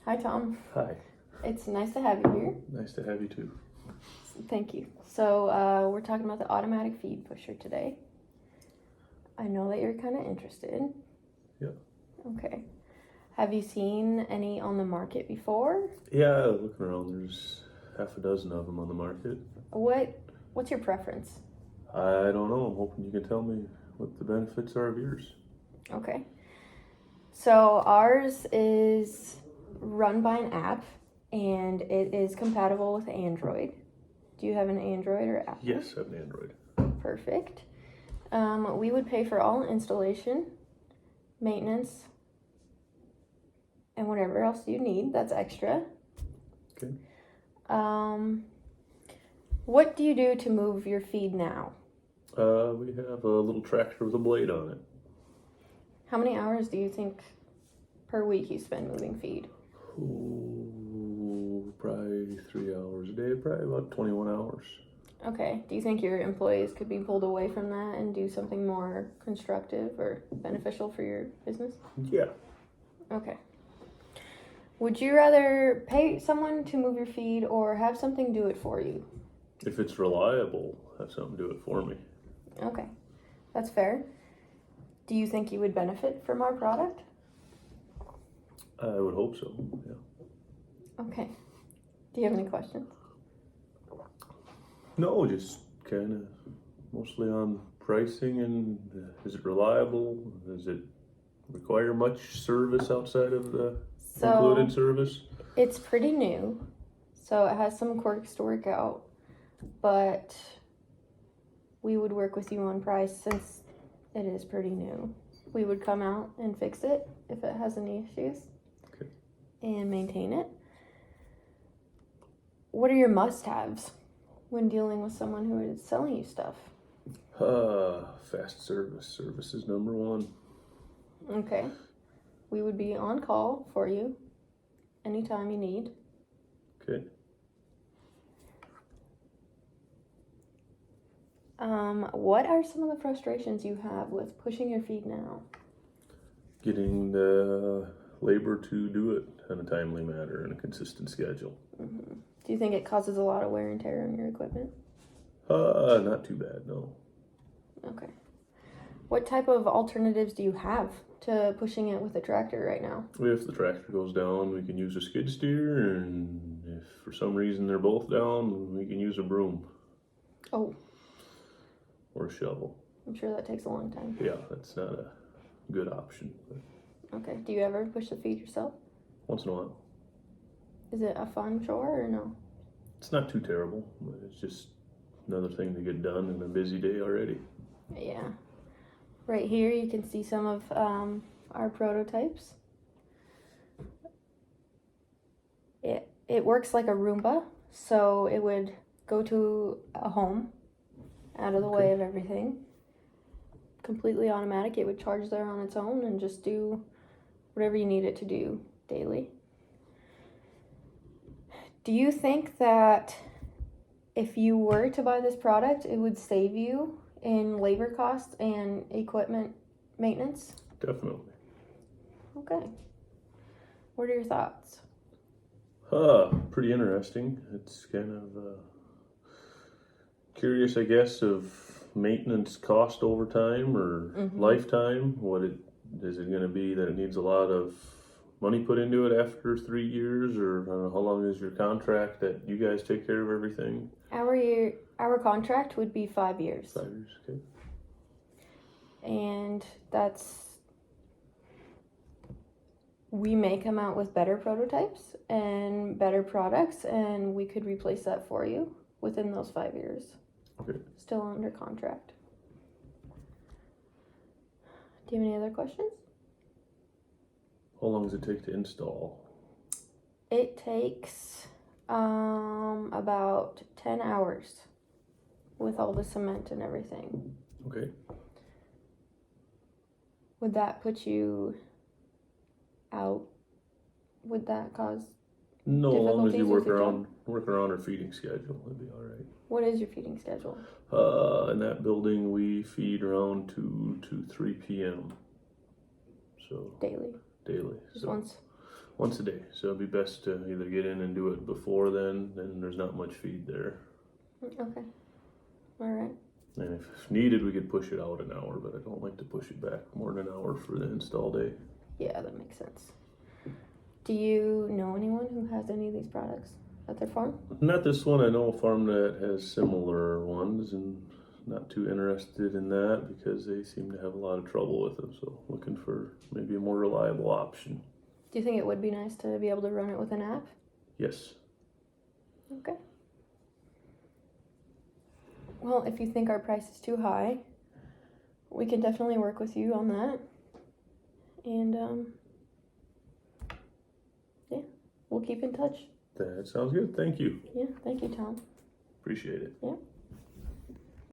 Hi, Tom. Hi. It's nice to have you here. Nice to have you too. Thank you. So we're talking about the automatic feed pusher today. I know that you're kind of interested. Yep. Okay. Have you seen any on the market before? Yeah, looking around, there's half a dozen of them on the market. What's your preference? I don't know. I'm hoping you can tell me what the benefits are of yours. Okay. So ours is run by an app, and it is compatible with Android. Do you have an Android or Apple? Yes, I have an Android. Perfect. We would pay for all installation, maintenance, and whatever else you need that's extra. Okay. What do you do to move your feed now? We have a little tractor with a blade on it. How many hours do you think per week you spend moving feed? Ooh, probably 3 hours a day, probably about 21 hours. Okay. Do you think your employees could be pulled away from that and do something more constructive or beneficial for your business? Yeah. Okay. Would you rather pay someone to move your feed or have something do it for you? If it's reliable, have something do it for me. Okay. That's fair. Do you think you would benefit from our product? I would hope so, yeah. Okay. Do you have any questions? No, just kind of mostly on pricing and is it reliable? Does it require much service outside of the included service? It's pretty new, so it has some quirks to work out, but we would work with you on price since it is pretty new. We would come out and fix it if it has any issues. Okay. And maintain it. What are your must-haves when dealing with someone who is selling you stuff? Fast service. Service is number one. Okay. We would be on call for you anytime you need. Okay. What are some of the frustrations you have with pushing your feed now? Getting the labor to do it in a timely manner and a consistent schedule. Mm-hmm. Do you think it causes a lot of wear and tear on your equipment? Not too bad, no. Okay. What type of alternatives do you have to pushing it with a tractor right now? If the tractor goes down, we can use a skid steer, and if for some reason they're both down, we can use a broom. Oh. Or a shovel. I'm sure that takes a long time. Yeah, that's not a good option. But okay. Do you ever push the feed yourself? once in a while. Is it a fun chore or no? It's not too terrible, but it's just another thing to get done in a busy day already. Yeah. Right here you can see some of our prototypes. It works like a Roomba, so it would go to a home out of the way of everything. Completely automatic. It would charge there on its own and just do whatever you need it to do daily. Do you think that if you were to buy this product, it would save you in labor costs and equipment maintenance? Definitely. Okay. What are your thoughts? Pretty interesting. It's kind of curious, I guess, of maintenance cost over time or lifetime. Is it going to be that it needs a lot of money put into it after 3 years, or I don't know, how long is your contract that you guys take care of everything? Our contract would be 5 years. 5 years, okay. And we may come out with better prototypes and better products, and we could replace that for you within those 5 years. Okay. Still under contract. Do you have any other questions? How long does it take to install? It takes about 10 hours with all the cement and everything. Okay. Would that put you out? Would that cause No, as long as you difficulties work around our feeding schedule, it'd be all right. What is your feeding schedule? In that building, we feed around 2 to 3 p.m. So Daily. daily. Just So once a day. So it'd be best to either get in and do it before then there's not much feed there. Okay. All right. And if needed, we could push it out an hour, but I don't like to push it back more than an hour for the install day. Yeah, that makes sense. Do you know anyone who has any of these products at their farm? Not this one. I know a farm that has similar ones and not too interested in that because they seem to have a lot of trouble with them. So looking for maybe a more reliable option. Do you think it would be nice to be able to run it with an app? Yes. Okay. Well, if you think our price is too high, we can definitely work with you on that. And yeah, we'll keep in touch. That sounds good. Thank you. Yeah, thank you, Tom. Appreciate it. Yeah.